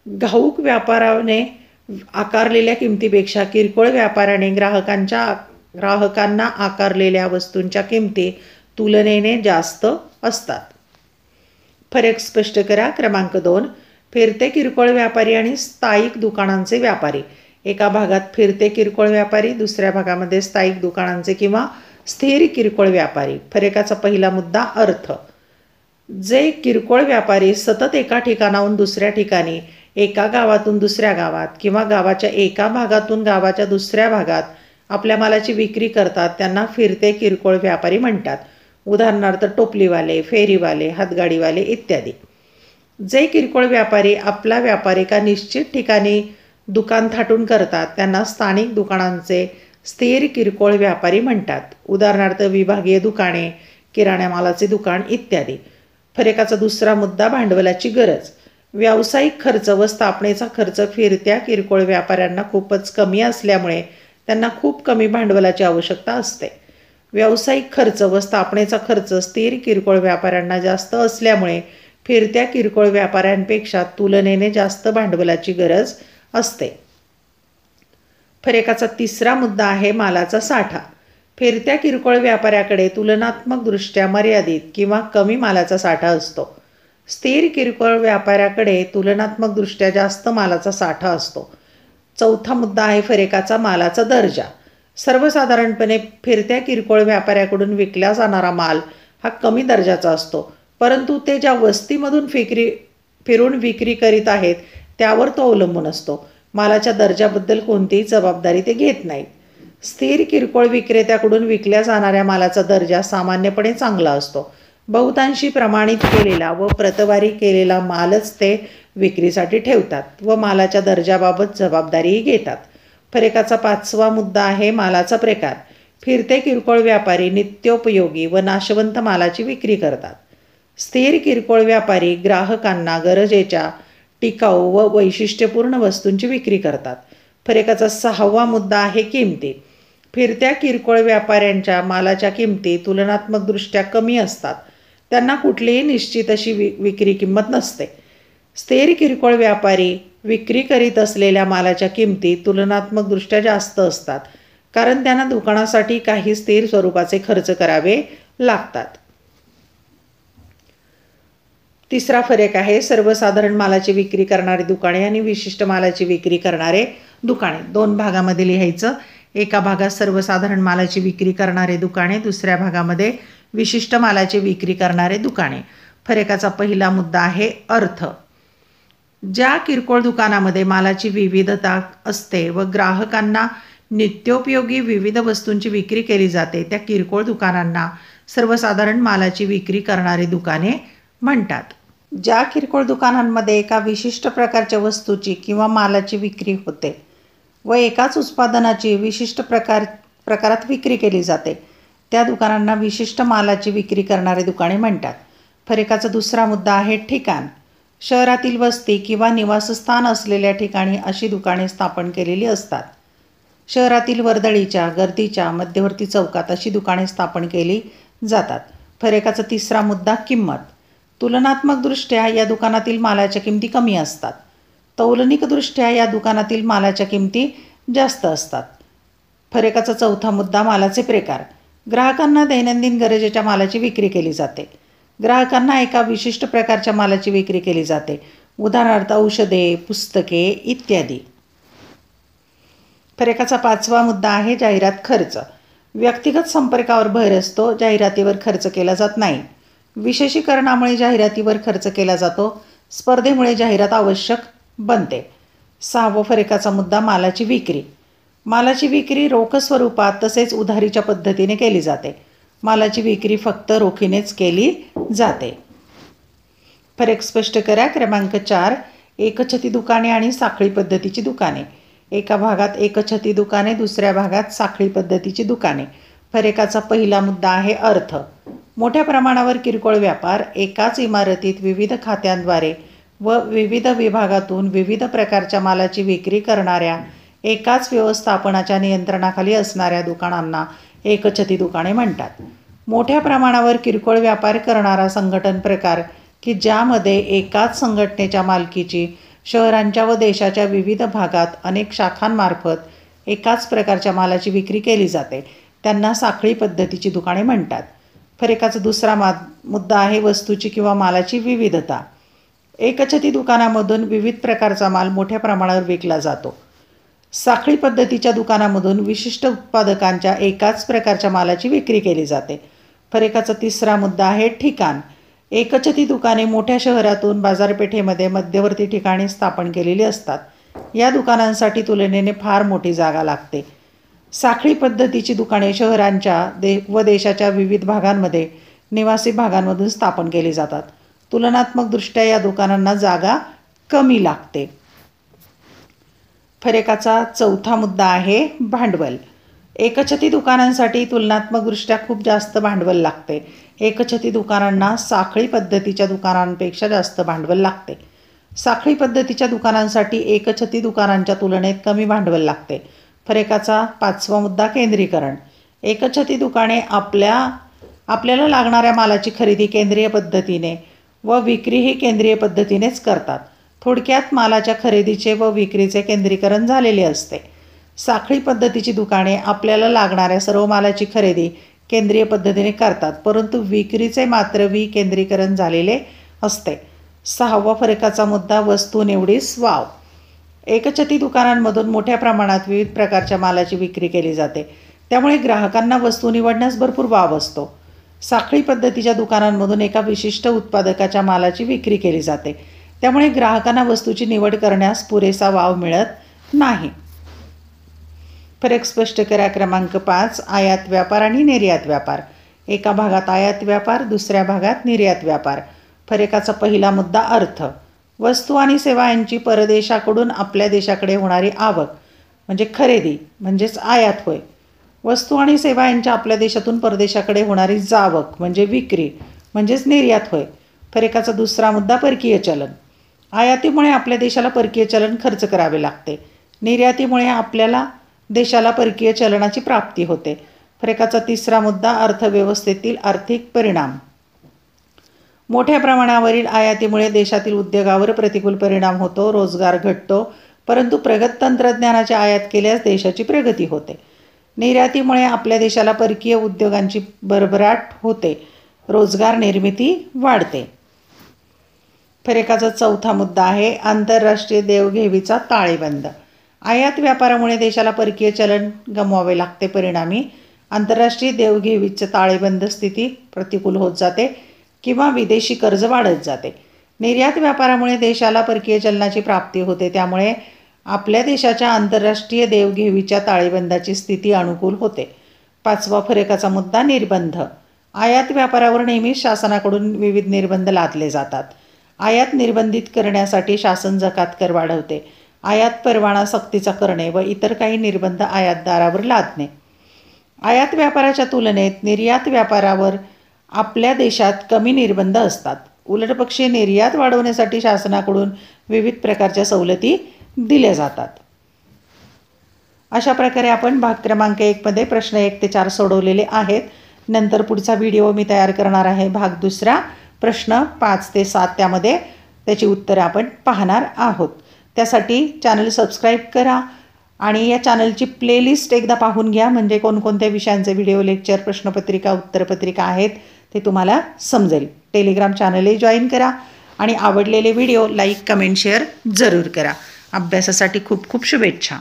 Speaker 1: घाऊक व्यापाराने आकारलेल्या किमतीपेक्षा किरकोळ व्यापाराने ग्राहकांना आकारलेल्या वस्तूंच्या किमती तुलनेने जास्त असतात. फरक स्पष्ट करा. क्रमांक 2. फिरते किरकोळ व्यापारी आणि स्थायिक दुकानांचे व्यापारी. एका भागात फिरते किरकोळ व्यापारी, दुसऱ्या भागामध्ये स्थायिक दुकानांचे किंवा स्थिर किरकोळ व्यापारी. फरकाचा पहिला मुद्दा अर्थ. जे किरकोळ व्यापारी सतत एका ठिकाणाहून दुसऱ्या ठिकाणी, एका गावातून दुसऱ्या गावात किंवा गावाच्या एका भागातून गावाच्या दुसऱ्या भागात आपल्या मालाची विक्री करतात त्यांना फिरते किरकोळ व्यापारी म्हणतात. उदाहरणार्थ टोपलीवाले, फेरीवाले, हातगाडीवाले इत्यादी. जे किरकोळ व्यापारी आपला व्यापार एका निश्चित ठिकाणी दुकान थाटून करतात त्यांना स्थानिक दुकानांचे स्थिर किरकोळ व्यापारी म्हणतात. उदाहरणार्थ विभागीय दुकाने, किराणा मालाचे दुकान इत्यादी. फरकाचा दुसरा मुद्दा भांडवलाची गरज. व्यावसायिक खर्च व स्थापनेचा खर्च फिरत्या किरकोळ व्यापाऱ्यांना खूपच कमी असल्यामुळे त्यांना खूप कमी भांडवलाची आवश्यकता असते. व्यावसायिक खर्च व स्थापनेचा खर्च स्थिर किरकोळ व्यापाऱ्यांना जास्त असल्यामुळे फिरत्या किरकोळ व्यापाऱ्यांपेक्षा तुलनेने जास्त भांडवलाची गरज असते. फरकाचा तिसरा मुद्दा आहे मालाचा साठा. फिरत्या किरकोळ व्यापाऱ्याकडे तुलनात्मकदृष्ट्या मर्यादित किंवा कमी मालाचा साठा असतो. स्थिर किरकोळ व्यापाऱ्याकडे तुलनात्मकदृष्ट्या जास्त मालाचा साठा असतो. चौथा मुद्दा आहे फरकाचा मालाचा दर्जा. सर्वसाधारणपणे फिरत्या किरकोळ व्यापाऱ्याकडून विकला जाणारा माल हा कमी दर्जाचा असतो, परंतु ते ज्या वस्तीमधून फिरून विक्री करीत आहेत त्यावर तो अवलंबून असतो. मालाच्या दर्जाबद्दल कोणतीही जबाबदारी ते घेत नाहीत. स्थिर किरकोळ विक्रेत्याकडून विकल्या जाणाऱ्या मालाचा दर्जा सामान्यपणे चांगला असतो. बहुतांशी प्रमाणित केलेला व प्रतवारी केलेला मालच ते विक्रीसाठी ठेवतात व मालाच्या दर्जाबाबत जबाबदारीही घेतात. फरकाचा पाचवा मुद्दा आहे मालाचा प्रकार. फिरते किरकोळ व्यापारी नित्योपयोगी व नाशवंत मालाची विक्री करतात. स्थिर किरकोळ व्यापारी ग्राहकांना गरजेच्या टिकाऊ व वैशिष्ट्यपूर्ण वस्तूंची विक्री करतात. फरकाचा सहावा मुद्दा आहे किमती. फिरत्या किरकोळ व्यापाऱ्यांच्या मालाच्या किमती तुलनात्मकदृष्ट्या कमी असतात. त्यांना कुठलीही निश्चित अशी विक्री किंमत नसते. स्थिर किरकोळ व्यापारी विक्री करीत असलेल्या मालाच्या किमती तुलनात्मकदृष्ट्या जास्त असतात, कारण त्यांना दुकानासाठी काही स्थिर स्वरूपाचे खर्च करावे लागतात. तिसरा फरक आहे सर्वसाधारण मालाची विक्री करणारी दुकाने आणि विशिष्ट मालाची विक्री करणारे दुकाने. दोन भागामध्ये लिहायचं. एका भागात सर्वसाधारण मालाची विक्री करणारे दुकाने, दुसऱ्या भागामध्ये विशिष्ट मालाची विक्री करणारे दुकाने. फरकाचा पहिला मुद्दा आहे अर्थ. ज्या किरकोळ दुकानामध्ये मालाची विविधता असते व ग्राहकांना नित्योपयोगी विविध वस्तूंची विक्री केली जाते त्या किरकोळ दुकानांना सर्वसाधारण मालाची विक्री करणारी दुकाने म्हणतात. ज्या किरकोळ दुकानांमध्ये एका विशिष्ट प्रकारच्या वस्तूची किंवा मालाची विक्री होते व एकाच उत्पादनाची विशिष्ट प्रकारात विक्री केली जाते त्या दुकानांना विशिष्ट मालाची विक्री करणारे दुकाने म्हणतात. फरकाचा दुसरा मुद्दा आहे ठिकाण. शहरातील वस्ती किंवा निवासस्थान असलेल्या ठिकाणी अशी दुकाने स्थापन केलेली असतात. शहरातील वर्दळीच्या गर्दीच्या मध्यवर्ती चौकात अशी दुकाने स्थापन केली जातात. फरकाचा तिसरा मुद्दा किंमत. तुलनात्मकदृष्ट्या या दुकानातील मालाच्या किमती कमी असतात. तौलनिकदृष्ट्या या दुकानातील मालाच्या किमती जास्त असतात. फरकाचा चौथा मुद्दा मालाचे प्रकार. ग्राहकांना दैनंदिन गरजेच्या मालाची विक्री केली जाते. ग्राहकांना एका विशिष्ट प्रकारच्या मालाची विक्री केली जाते, उदाहरणार्थ औषधे, पुस्तके इत्यादी. फरकाचा पाचवा मुद्दा आहे जाहिरात खर्च. व्यक्तिगत संपर्कावर भर असतो, जाहिरातीवर खर्च केला जात नाही. विशेषीकरणामुळे जाहिरातीवर खर्च केला जातो. स्पर्धेमुळे जाहिरात आवश्यक बनते. सहावा फरकाचा मुद्दा मालाची विक्री. मालाची विक्री रोख स्वरूपात तसेच उधारीच्या पद्धतीने केली जाते. मालाची विक्री फक्त रोखीनेच केली जाते. फरक स्पष्ट करा. क्रमांक 4. एकछती दुकाने आणि साखळी पद्धतीची दुकाने. एका भागात एकछती दुकाने, दुसऱ्या भागात साखळी पद्धतीची दुकाने. फरकाचा पहिला मुद्दा आहे अर्थ. मोठ्या प्रमाणावर किरकोळ व्यापार एकाच इमारतीत विविध खात्यांद्वारे व विविध विभागातून विविध प्रकारच्या मालाची विक्री करणाऱ्या एकाच व्यवस्थापनाच्या नियंत्रणाखाली असणाऱ्या दुकानांना एकछती दुकाने म्हणतात. मोठ्या प्रमाणावर किरकोळ व्यापार करणारा संघटन प्रकार की ज्यामध्ये एकाच संघटनेच्या मालकीची शहरांच्या व देशाच्या विविध भागात अनेक शाखांमार्फत एकाच प्रकारच्या मालाची विक्री केली जाते त्यांना साखळी पद्धतीची दुकाने म्हणतात. फरकाचा दुसरा मुद्दा आहे वस्तूची किंवा मालाची विविधता. एकछती दुकानामधून विविध प्रकारचा माल मोठ्या प्रमाणावर विकला जातो. साखळी पद्धतीच्या दुकानामधून विशिष्ट उत्पादकांच्या एकाच प्रकारच्या मालाची विक्री केली जाते. फरकाचा तिसरा मुद्दा आहे ठिकाण. एकछती दुकाने मोठ्या शहरातून बाजारपेठेमध्ये मध्यवर्ती ठिकाणी स्थापन केलेली असतात. या दुकानांसाठी तुलनेने फार मोठी जागा लागते. साखळी पद्धतीची दुकाने शहरांच्या व देशाच्या विविध भागांमध्ये निवासी भागांमधून स्थापन केली जातात. तुलनात्मकदृष्ट्या या दुकानांना जागा कमी लागते. फरकाचा चौथा मुद्दा आहे भांडवल. एकछती दुकानांसाठी तुलनात्मकदृष्ट्या खूप जास्त भांडवल लागते. एकछती दुकानांना साखळी पद्धतीच्या दुकानांपेक्षा जास्त भांडवल लागते. साखळी पद्धतीच्या दुकानांसाठी एकछती दुकानांच्या तुलनेत कमी भांडवल लागते. फरकाचा 5वा मुद्दा केंद्रीकरण. एकछती दुकाने आपल्याला लागणाऱ्या मालाची खरेदी केंद्रीय पद्धतीने व विक्रीही केंद्रीय पद्धतीनेच करतात. थोडक्यात मालाच्या खरेदीचे व विक्रीचे केंद्रीकरण झालेले असते. साखळी पद्धतीची दुकाने आपल्याला लागणाऱ्या सर्व मालाची खरेदी केंद्रीय पद्धतीने करतात, परंतु विक्रीचे मात्र विकेंद्रीकरण झालेले असते. 6वा फरकाचा मुद्दा वस्तू निवडीस वाव. एकछती दुकानांमधून मोठ्या प्रमाणात विविध प्रकारच्या मालाची विक्री केली जाते, त्यामुळे ग्राहकांना वस्तू निवडण्यास भरपूर वाव असतो. साखळी पद्धतीच्या दुकानांमधून एका विशिष्ट उत्पादकाच्या मालाची विक्री केली जाते, त्यामुळे ग्राहकांना वस्तूची निवड करण्यास पुरेसा वाव मिळत नाही. फरक स्पष्ट करा. क्रमांक 5. आयात व्यापार आणि निर्यात व्यापार. एका भागात आयात व्यापार, दुसऱ्या भागात निर्यात व्यापार. फरकाचा पहिला मुद्दा अर्थ. वस्तू आणि सेवा यांची परदेशाकडून आपल्या देशाकडे होणारी आवक म्हणजे खरेदी म्हणजेच आयात होय. वस्तू आणि सेवा यांच्या आपल्या देशातून परदेशाकडे होणारी जावक म्हणजे विक्री म्हणजेच निर्यात होय. फरकाचा दुसरा मुद्दा परकीय चलन. आयातीमुळे आपल्या देशाला परकीय चलन खर्च करावे लागते. निर्यातीमुळे आपल्याला देशाला परकीय चलनाची प्राप्ती होते. फरकाचा तिसरा मुद्दा अर्थव्यवस्थेतील आर्थिक परिणाम. मोठ्या प्रमाणावरील आयातीमुळे देशातील उद्योगावर प्रतिकूल परिणाम होतो, रोजगार घटतो, परंतु प्रगत तंत्रज्ञानाची आयात केल्यास देशाची प्रगती होते. निर्यातीमुळे आपल्या देशाला परकीय उद्योगांची भरभराट होते, रोजगार निर्मिती वाढते. फरकाचा चौथा मुद्दा आहे आंतरराष्ट्रीय देवघेवीचा ताळेबंद. आयात व्यापारामुळे देशाला परकीय चलन गमवावे लागते, परिणामी आंतरराष्ट्रीय देवघेवीचे ताळेबंद स्थिती प्रतिकूल होत जाते किंवा विदेशी कर्ज वाढत जाते. निर्यात व्यापारामुळे देशाला परकीय चलनाची प्राप्ती होते, त्यामुळे आपल्या देशाच्या आंतरराष्ट्रीय देवघेवीच्या ताळेबंदाची स्थिती अनुकूल होते. 5वा फरकाचा मुद्दा निर्बंध. आयात व्यापारावर नेहमीच शासनाकडून विविध निर्बंध लादले जातात. आयात निर्बंधित करण्यासाठी शासन जकात कर वाढवते. आयात परवाना सक्तीचा करणे व इतर काही निर्बंध आयातदारावर लादणे. आयात व्यापाराच्या तुलनेत निर्यात व्यापारावर आपल्या देशात कमी निर्बंध असतात. उलटपक्षी निर्यात वाढवण्यासाठी शासनाकडून विविध प्रकारच्या सवलती दिल्या जातात. अशा प्रकारे आपण भाग क्रमांक 1मध्ये प्रश्न 1 ते 4 सोडवलेले आहेत. नंतर पुढचा व्हिडिओ मी तयार करणार आहे भाग 2 प्रश्न 5 ते 7, त्यामध्ये त्याची उत्तरं आपण पाहणार आहोत. त्यासाठी चॅनल सबस्क्राईब करा आणि या चॅनलची प्लेलिस्ट एकदा पाहून घ्या, म्हणजे कोणकोणत्या विषयांचे व्हिडिओ, लेक्चर, प्रश्नपत्रिका, उत्तरपत्रिका आहेत ते तुम्हाला समजेल. टेलिग्राम चॅनलही जॉईन करा आणि आवडलेले व्हिडिओ लाईक, कमेंट, शेअर जरूर करा. अभ्यासासाठी खूप खूप शुभेच्छा.